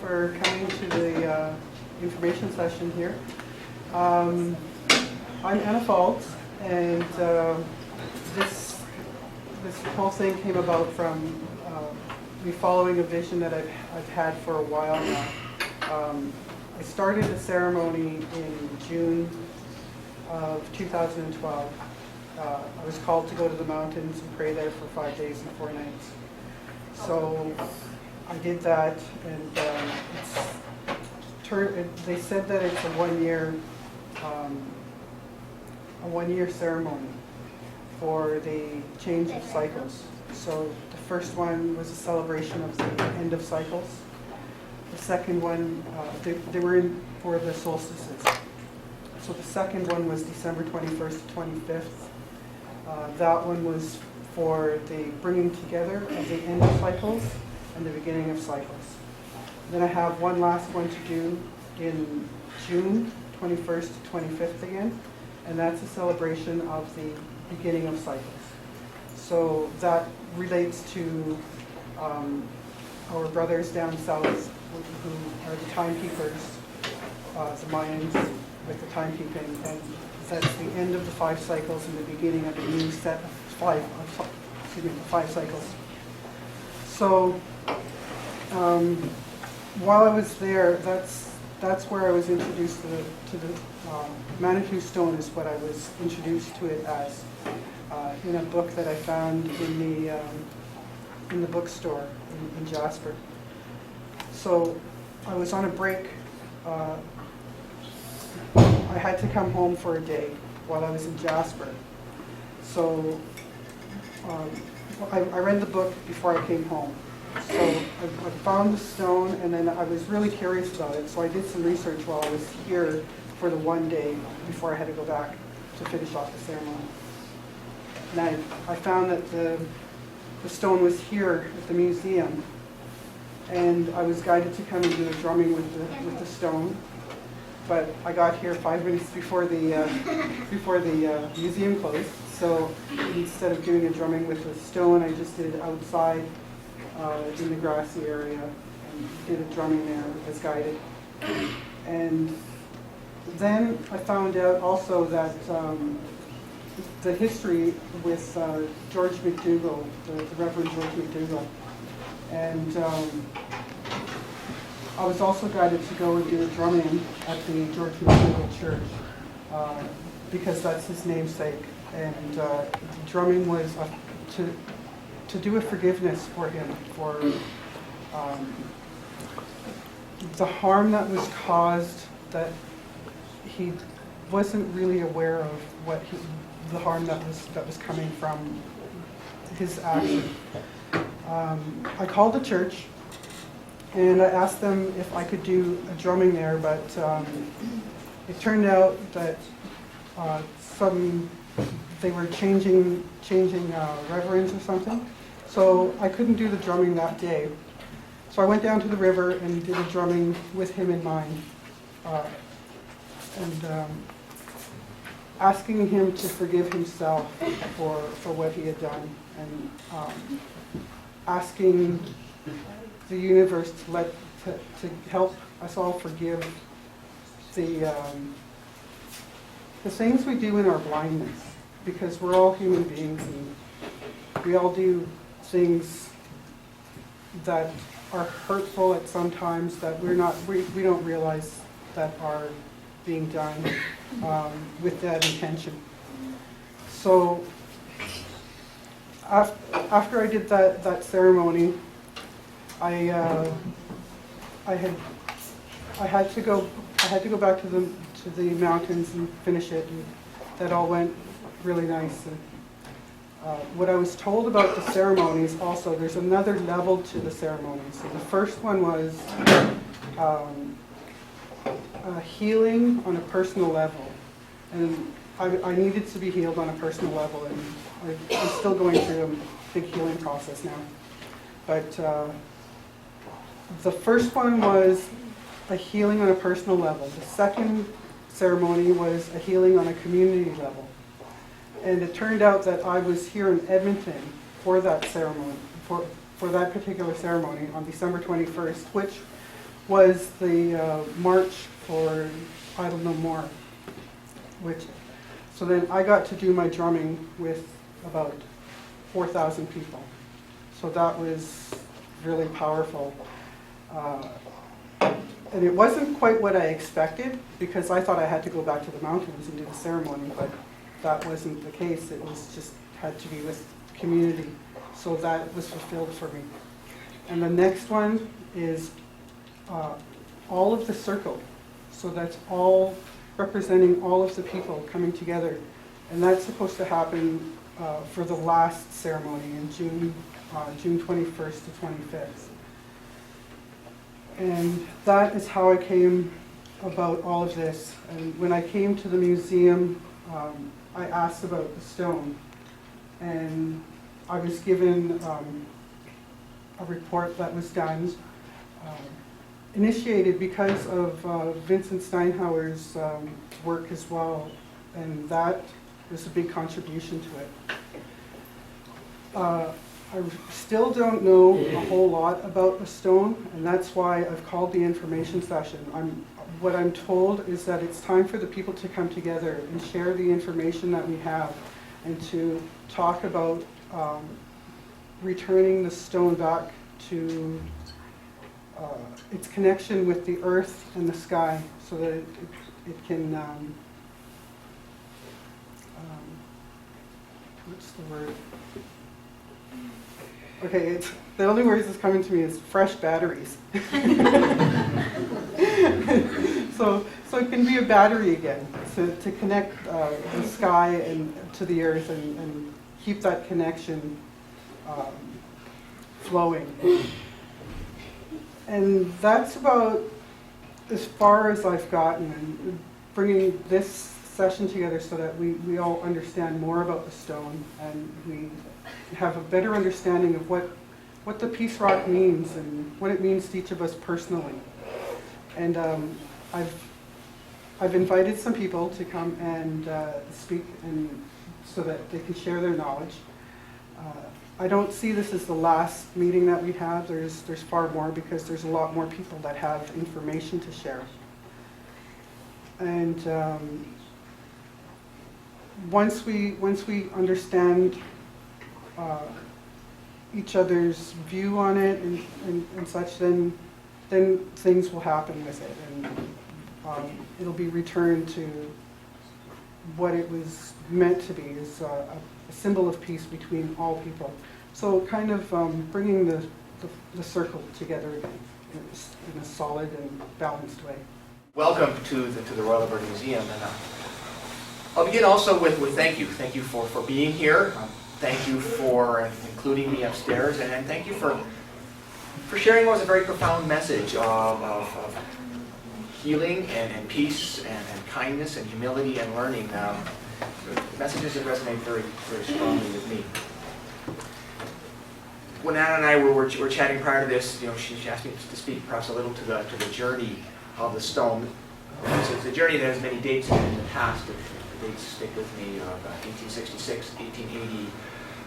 for coming to the information session here. I'm Anna Faulds, and this whole thing came about from me following a vision that I've had for a while now. I started a ceremony in June of 2012. I was called to go to the mountains and pray there for 5 days and 4 nights. So I did that, and they said that it's a one-year ceremony for the change of cycles. So the first one was a celebration of the end of cycles. The second one, they were in for the solstices. So the second one was December 21st to 25th. That one was for the bringing together of the end of cycles and the beginning of cycles. Then I have one last one to do in June 21st to 25th again, and that's a celebration of the beginning of cycles. So that relates to our brothers down south who are the timekeepers, the Mayans with the timekeeping, and that's the end of the 5 cycles and the beginning of a new set of 5 cycles. So while I was there, that's where I was introduced to the Manitou Stone is what I was introduced to it as in a book that I found in the bookstore in Jasper. So I was on a break. I had to come home for a day while I was in Jasper. So I read the book before I came home. So I found the stone, and then I was really curious about it. So I did some research while I was here for the one day before I had to go back to finish off the ceremony. And I found that the stone was here at the museum, and I was guided to come and do a drumming with the stone. But I got here 5 minutes before the museum closed. So instead of doing a drumming with the stone, I just did it outside in the grassy area and did a drumming there as guided. And then I found out also that the history with George McDougall, the Reverend George McDougall, and I was also guided to go and do a drumming at the George McDougall Church because that's his namesake. And the drumming was to do a forgiveness for him for the harm that was caused, that he wasn't really aware of the harm that was coming from his action. I called the church and I asked them if I could do a drumming there, but it turned out that they were changing reverends or something, so I couldn't do the drumming that day. So I went down to the river and did a drumming with him in mind, and asking him to forgive himself for what he had done, and asking the universe to help us all forgive the things we do in our blindness, because we're all human beings and we all do things that are hurtful at some times that we don't realize that are being done with that intention. So after I did that ceremony, I had to go back to the mountains and finish it, and that all went really nice. And what I was told about the ceremonies also, there's another level to the ceremonies. So the first one was healing on a personal level, and I needed to be healed on a personal level, and I'm still going through a big healing process now. But the first one was a healing on a personal level. The second ceremony was a healing on a community level. And it turned out that I was here in Edmonton for that ceremony, for that particular ceremony on December 21st, which was the March for Idle No More, so then I got to do my drumming with about 4,000 people. So that was really powerful. And it wasn't quite what I expected, because I thought I had to go back to the mountains and do the ceremony, but that wasn't the case. It was just had to be with community. So that was fulfilled for me. And the next one is all of the circle. So that's all representing all of the people coming together. And that's supposed to happen for the last ceremony in June 21st to 25th. And that is how I came about all of this. And when I came to the museum, I asked about the stone. And I was given a report that was done, initiated because of Vincent Steinhauer's work as well. And that was a big contribution to it. I still don't know a whole lot about the stone, and that's why I've called the information session. What I'm told is that it's time for the people to come together and share the information that we have, and to talk about returning the stone back to its connection with the earth and the sky, so that it can, what's the word? Okay, the only words that's coming to me is fresh batteries. So it can be a battery again, to connect the sky and to the earth, and keep that connection flowing. And that's about as far as I've gotten, and bringing this session together so that we all understand more about the stone, and we have a better understanding of what the Peace Rock means and what it means to each of us personally. And I've invited some people to come and speak, and so that they can share their knowledge. I don't see this as the last meeting that we have. There's far more, because there's a lot more people that have information to share. And once we understand each other's view on it and such, then things will happen with it, and it'll be returned to what it was meant to be, as a symbol of peace between all people. So kind of bringing the circle together again in a solid and balanced way. Welcome to the Royal Alberta Museum, and I'll begin also with thank you. Thank you for being here. Thank you for including me upstairs, and thank you for sharing what was a very profound message of healing and peace and kindness and humility and learning. Messages that resonate very, very strongly with me. When Anna and I were chatting prior to this, she asked me to speak perhaps a little to the journey of the stone. It's a journey that has many dates in the past. The dates stick with me: 1866, 1880,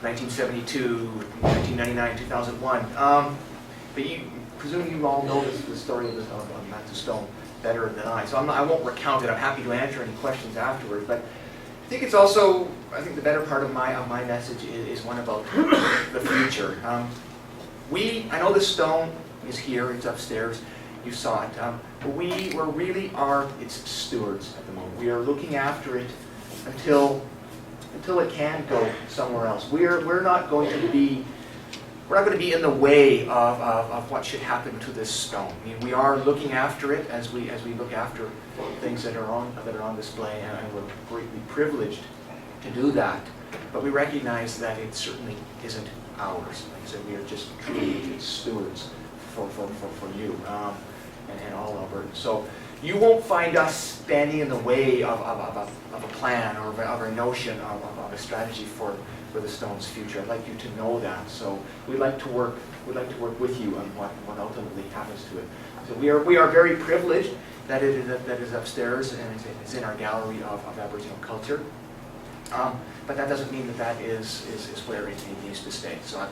1972, 1999, 2001. But you presume you all know the story of Manitou Stone better than I, so I won't recount it. I'm happy to answer any questions afterwards. But I think it's also, the better part of my message is one about the future. I know the stone is here, it's upstairs, you saw it, but we really are its stewards at the moment. We are looking after it until it can go somewhere else. We're not going to be in the way of what should happen to this stone. We are looking after it as we look after things that are on display, and we're greatly privileged to do that. But we recognize that it certainly isn't ours. Like I said, we are just truly stewards for you and all Albertans. So you won't find us standing in the way of a plan or of a notion of a strategy for the stone's future. I'd like you to know that. So we'd like to work with you on what ultimately happens to it. So we are very privileged that it is upstairs, and it's in our gallery of Aboriginal culture. But that doesn't mean that that is where it needs to stay. So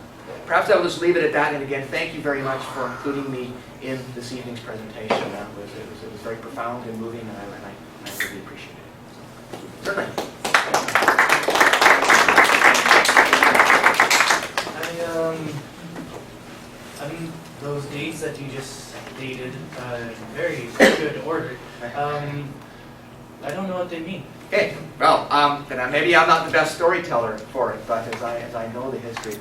perhaps I will just leave it at that. And again, thank you very much for including me in this evening's presentation. It was very profound and moving, and I really appreciate it. So, certainly. I mean, those dates that you just dated, very good order. I don't know what they mean. Okay, well, then maybe I'm not the best storyteller for it, but as I know the history,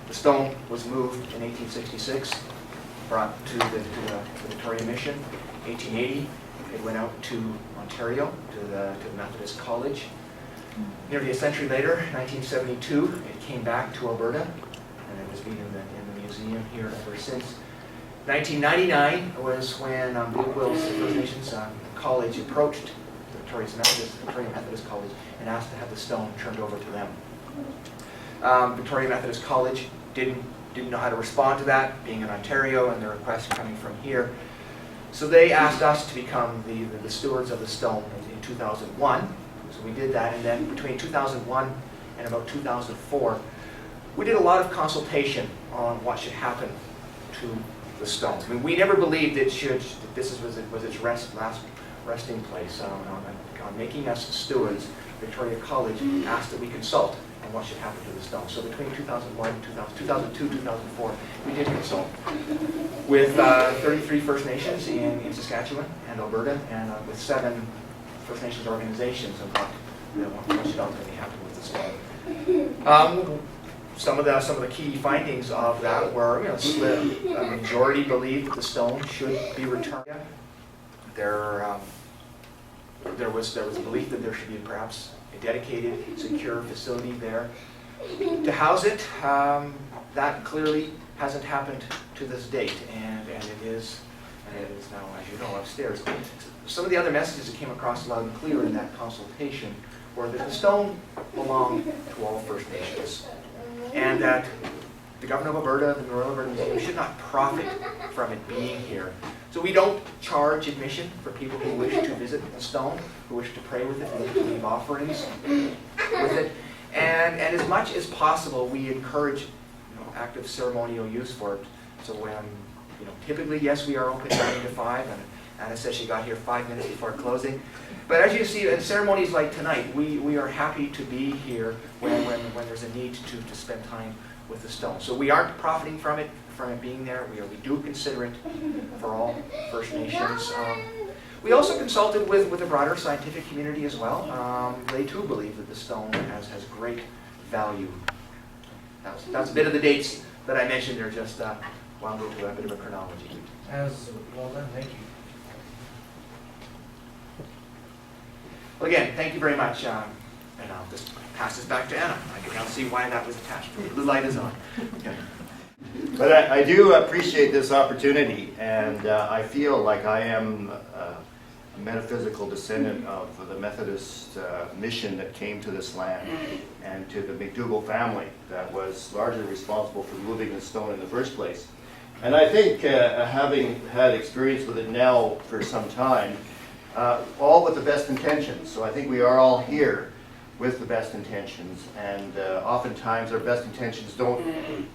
the stone was moved in 1866, brought to the Victoria Mission. 1880, it went out to Ontario, to the Methodist College. Nearly a century later, 1972, it came back to Alberta, and it has been in the museum here ever since. 1999 was when Bluewill's First Nations College approached Victoria Methodist College and asked to have the stone turned over to them. Victoria Methodist College didn't know how to respond to that, being in Ontario and the request coming from here. So they asked us to become the stewards of the stone in 2001. So we did that, and then between 2001 and about 2004, we did a lot of consultation on what should happen to the stones. I mean, we never believed that this was its last resting place. On making us stewards, Victoria College asked that we consult on what should happen to the stone. So between 2001 and 2002, 2004, we did consult with 33 First Nations in Saskatchewan and Alberta, and with 7 First Nations organizations on what should ultimately happen with the stone. Some of the key findings of that were, a majority believed that the stone should be returned. There was a belief that there should be perhaps a dedicated, secure facility there to house it. That clearly hasn't happened to this date, and it is now, as you know, upstairs. Some of the other messages that came across loud and clear in that consultation were that the stone belonged to all First Nations, and that the Government of Alberta, the Royal Alberta Museum, should not profit from it being here. So we don't charge admission for people who wish to visit the stone, who wish to pray with it, who wish to leave offerings with it. And as much as possible, we encourage active ceremonial use for it. So when, typically, yes, we are open 9 to 5, and Anna says she got here 5 minutes before closing. But as you see, in ceremonies like tonight, we are happy to be here when there's a need to spend time with the stone. So we aren't profiting from it being there. We do consider it for all First Nations. We also consulted with a broader scientific community as well. They too believe that the stone has great value. That's a bit of the dates that I mentioned there, just wound into a bit of a chronology. As well done, thank you. Well, again, thank you very much. And I'll just pass this back to Anna. I can now see why that was attached. The blue light is on. Okay. But I do appreciate this opportunity, and I feel like I am a metaphysical descendant of the Methodist mission that came to this land, and to the McDougall family that was largely responsible for moving the stone in the first place. And I think having had experience with it now for some time, all with the best intentions. So I think we are all here with the best intentions, and oftentimes our best intentions don't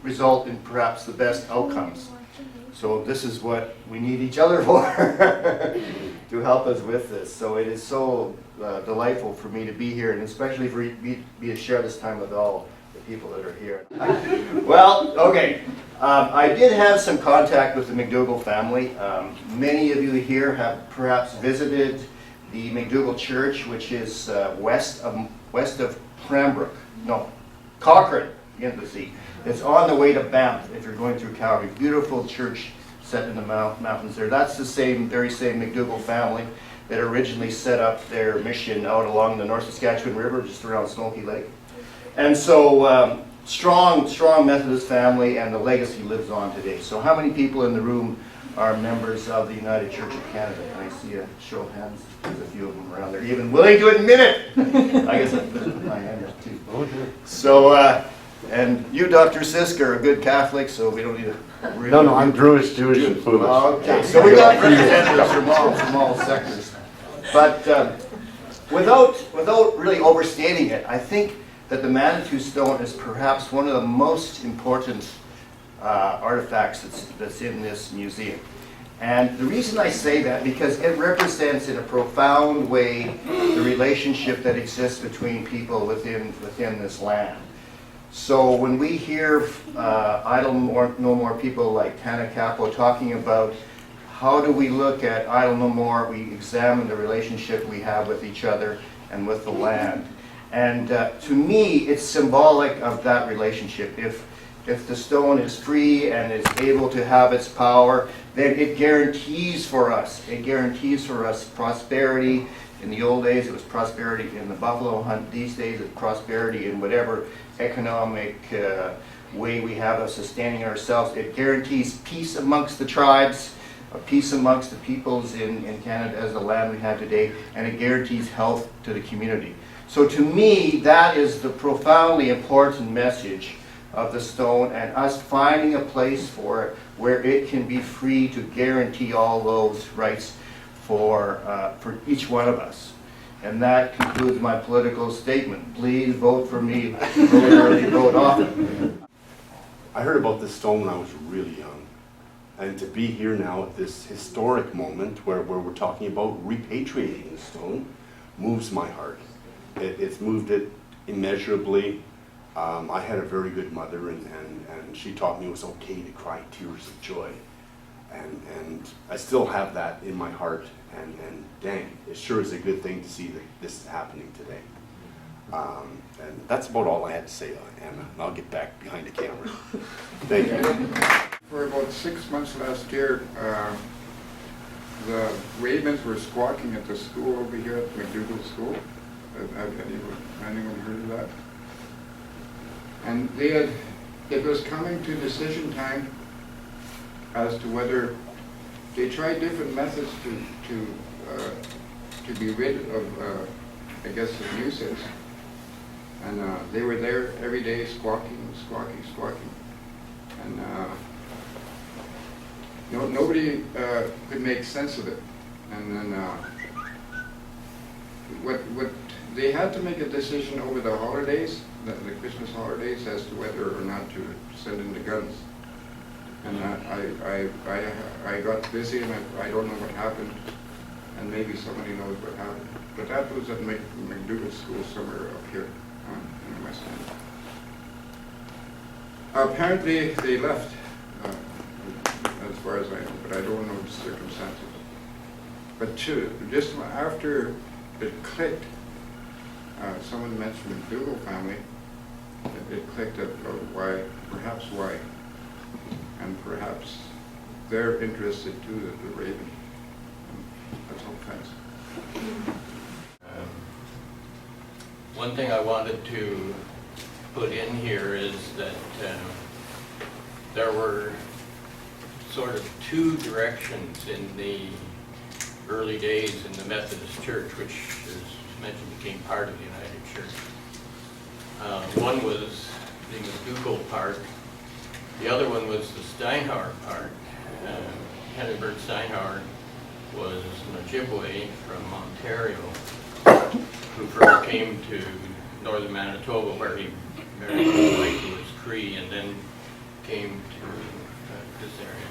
result in perhaps the best outcomes. So this is what we need each other for, to help us with this. So it is so delightful for me to be here, and especially for me to share this time with all the people that are here. Well, okay. I did have some contact with the McDougall family. Many of you here have perhaps visited the McDougall Church, which is west of Cranbrook. No, Cochrane, again to see. It's on the way to Banff if you're going through Calgary. Beautiful church set in the mountains there. That's the very same McDougall family that originally set up their mission out along the North Saskatchewan River, just around Smoky Lake. And so, strong Methodist family, and the legacy lives on today. So how many people in the room are members of the United Church of Canada? Can I see a show of hands? There's a few of them around there, even willing to admit it. I guess I put it in my hand too. So, and you, Dr. Sisk, are a good Catholic, so we don't need to... No, I'm Jewish, and foolish. Okay, so we got representatives from all sectors. But without really overstating it, I think that the Manitou Stone is perhaps one of the most important artifacts that's in this museum. And the reason I say that, because it represents in a profound way the relationship that exists between people within this land. So when we hear No More people like Tana Capo talking about how do we look at Idle No More, we examine the relationship we have with each other and with the land. And to me, it's symbolic of that relationship. If the stone is free and is able to have its power, then it guarantees for us prosperity. In the old days, it was prosperity in the buffalo hunt. These days, it's prosperity in whatever economic way we have of sustaining ourselves. It guarantees peace amongst the tribes, peace amongst the peoples in Canada as the land we have today, and it guarantees health to the community. So to me, that is the profoundly important message of the stone, and us finding a place for it where it can be free to guarantee all those rights for each one of us. And that concludes my political statement. Please vote for me. Vote early, vote often. I heard about this stone when I was really young. And to be here now at this historic moment where we're talking about repatriating the stone moves my heart. It's moved it immeasurably. I had a very good mother, and she taught me it was okay to cry tears of joy. And I still have that in my heart, and dang, it sure is a good thing to see that this is happening today. And that's about all I had to say, Anna, and I'll get back behind the camera. Thank you. For about 6 months last year, the ravens were squawking at the school over here at McDougall School. Have anyone heard of that? And it was coming to decision time as to whether they tried different methods to be rid of, I guess, the nuisance. And they were there every day squawking, squawking, squawking. And nobody could make sense of it. And then what they had to make a decision over the holidays, the Christmas holidays, as to whether or not to send in the guns. And I got busy, and I don't know what happened, and maybe somebody knows what happened. But that was at McDougall School somewhere up here in the West End. Apparently they left, as far as I know, but I don't know the circumstances. But just after it clicked, someone mentioned the McDougall family. It clicked at why, and perhaps they're interested too, the raven. That's all, thanks. One thing I wanted to put in here is that there were sort of two directions in the early days in the Methodist Church, which, as mentioned, became part of the United Church. One was the McDougall part. The other one was the Steinhauer part. Henry Bert Steinhauer was an Ojibwe from Ontario who first came to northern Manitoba, where he married a wife who was Cree, and then came to this area.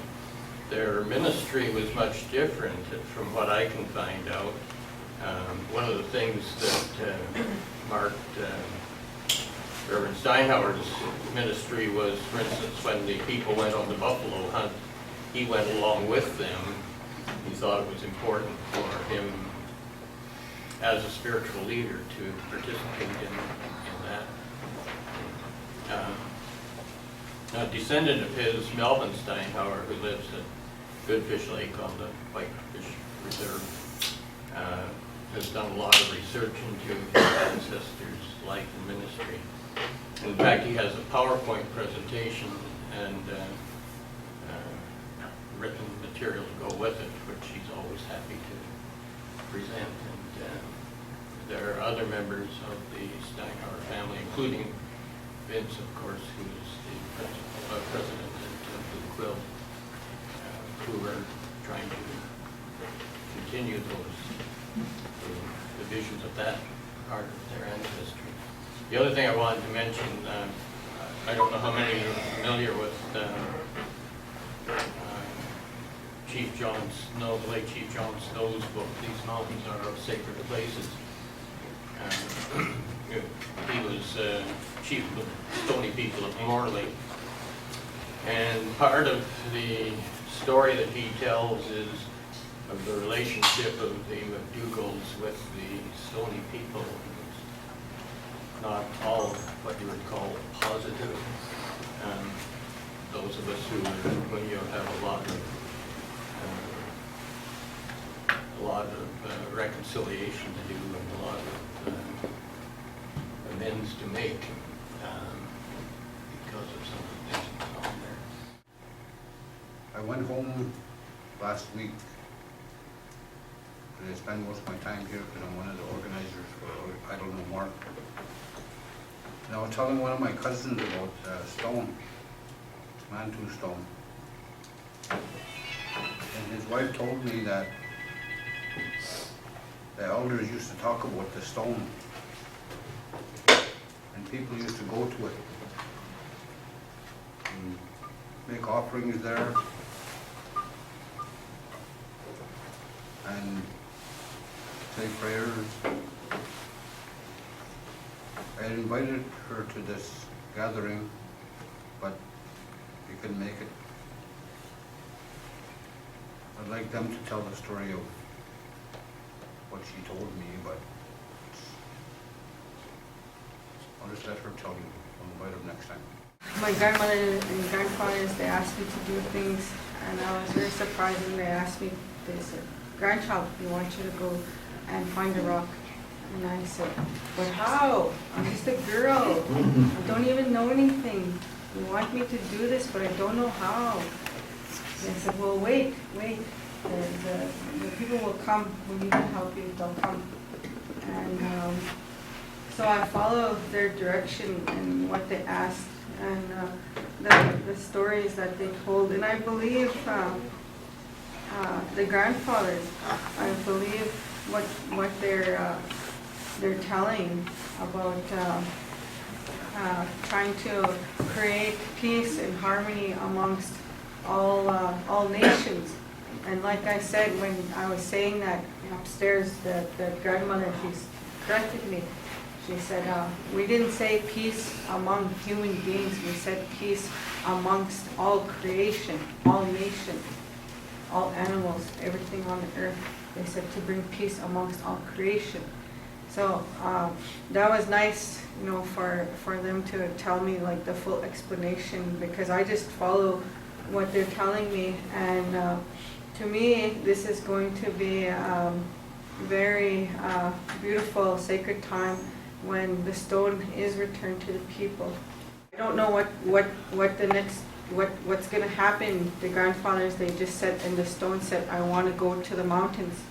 Their ministry was much different from what I can find out. One of the things that marked Reverend Steinhauer's ministry was, for instance, when the people went on the buffalo hunt, he went along with them. He thought it was important for him as a spiritual leader to participate in that. A descendant of his, Melvin Steinhauer, who lives at Goodfish Lake on the Whitefish Reserve, has done a lot of research into his ancestors' life and ministry. In fact, he has a PowerPoint presentation and written material to go with it, which he's always happy to present. And there are other members of the Steinhauer family, including Vince, of course, who is the president of the Quill, who are trying to continue the visions of that part of their ancestry. The other thing I wanted to mention, I don't know how many are familiar with Chief John Snow, the late Chief John Snow's book, These Mountains Are Our Sacred Places. He was chief of the Stony people of Morley. And part of the story that he tells is of the relationship of the McDougalls with the Stony people. It's not all what you would call positive. Those of us who have a lot of reconciliation to do and a lot of amends to make because of some of the things that went on there. I went home last week, and I spend most of my time here because I'm one of the organizers for I Don't Know More. And I was telling one of my cousins about stone, Manitou Stone. And his wife told me that the elders used to talk about the stone, and people used to go to it and make offerings there and say prayers. I had invited her to this gathering, but she couldn't make it. I'd like them to tell the story of what she told me, but I'll just let her tell you. I'll invite her next time. My grandmother and grandfathers, they asked me to do things, and I was very surprised when they asked me, they said, "Grandchild, we want you to go and find a rock." And I said, "But how? I'm just a girl. I don't even know anything. You want me to do this, but I don't know how." And I said, "Well, wait. The people will come when you can help you, they'll come." And so I followed their direction and what they asked and the stories that they told. And I believe the grandfathers, I believe what they're telling about trying to create peace and harmony amongst all nations. And like I said, when I was saying that upstairs, that grandmother, she's corrected me. She said, we didn't say peace among human beings, we said peace amongst all creation, all nations, all animals, everything on the earth. They said to bring peace amongst all creation. So that was nice, for them to tell me like the full explanation, because I just follow what they're telling me. And to me, this is going to be a very beautiful, sacred time when the stone is returned to the people. I don't know what's going to happen. The grandfathers, they just said, and the stone said, "I want to go to the mountains.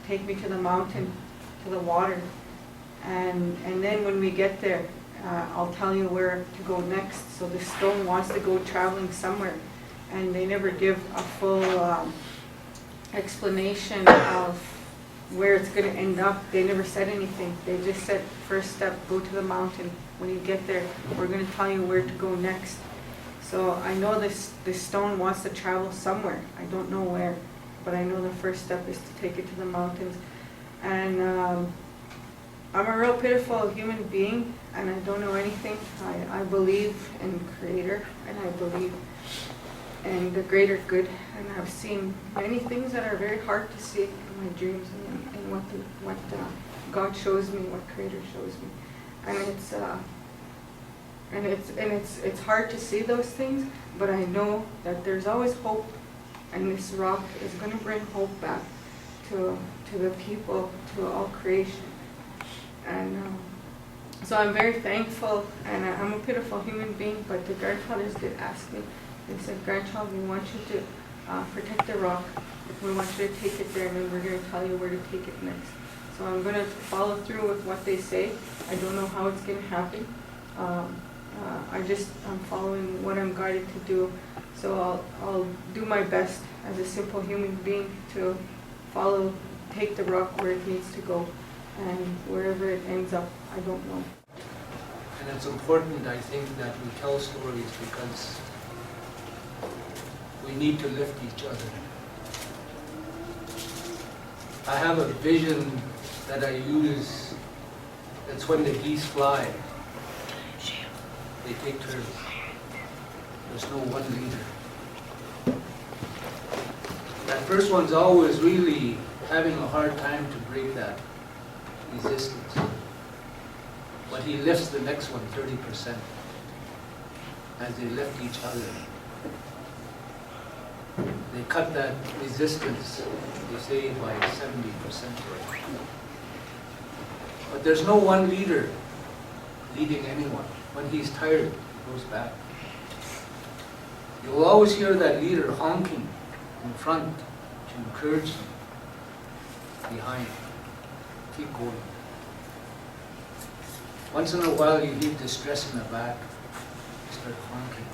Take me to the mountain, to the water. And then when we get there, I'll tell you where to go next." So the stone wants to go traveling somewhere, and they never give a full explanation of where it's going to end up. They never said anything. They just said, first step, go to the mountain. When you get there, we're going to tell you where to go next. So I know this stone wants to travel somewhere. I don't know where, but I know the first step is to take it to the mountains. And I'm a real pitiful human being, and I don't know anything. I believe in Creator, and I believe in the greater good, and I've seen many things that are very hard to see in my dreams, and what God shows me, what Creator shows me, and it's hard to see those things, but I know that there's always hope, and this rock is going to bring hope back to the people, to all creation. And so I'm very thankful, and I'm a pitiful human being, but the grandfathers did ask me. They said, "Grandchild, we want you to protect the rock. We want you to take it there, and then we're going to tell you where to take it next." So I'm going to follow through with what they say. I don't know how it's going to happen. I'm following what I'm guided to do. So I'll do my best as a simple human being to take the rock where it needs to go. And wherever it ends up, I don't know. And it's important, I think, that we tell stories because we need to lift each other. I have a vision that I use. It's when the geese fly. They take turns. There's no one leader. That first one's always really having a hard time to break that resistance. But he lifts the next one 30% as they lift each other. They cut that resistance, they say, by 70%. But there's no one leader leading anyone. When he's tired, he goes back. You'll always hear that leader honking in front to encourage them. Behind, keep going. Once in a while you hear distress in the back, start honking.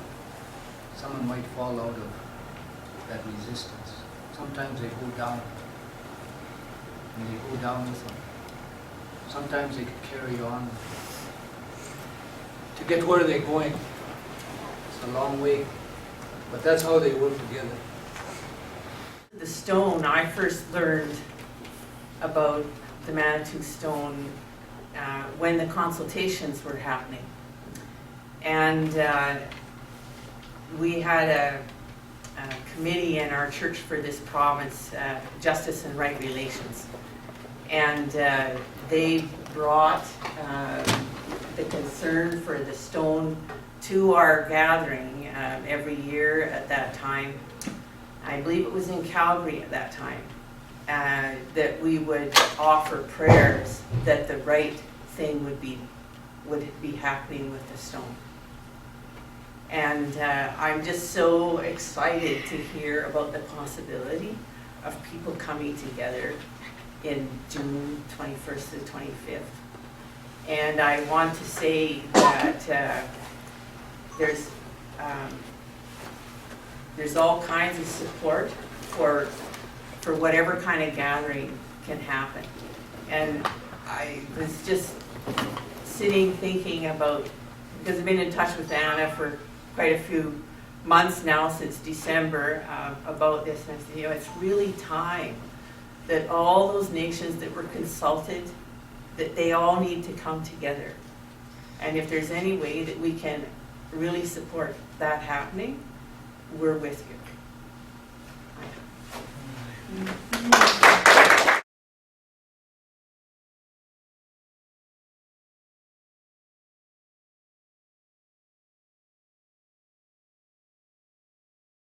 Someone might fall out of that resistance. Sometimes they go down, and they go down with them. Sometimes they can carry on. To get where they're going, it's a long way, but that's how they work together. The stone, I first learned about the Manitou Stone when the consultations were happening. And we had a committee in our church for this province, Justice and Right Relations. And they brought the concern for the stone to our gathering every year at that time. I believe it was in Calgary at that time, that we would offer prayers that the right thing would be happening with the stone. And I'm just so excited to hear about the possibility of people coming together in June 21st to 25th. And I want to say that there's all kinds of support for whatever kind of gathering can happen. And I was just sitting thinking about, because I've been in touch with Anna for quite a few months now, since December, about this, and I said, you know, it's really time that all those nations that were consulted, that they all need to come together. And if there's any way that we can really support that happening, we're with you.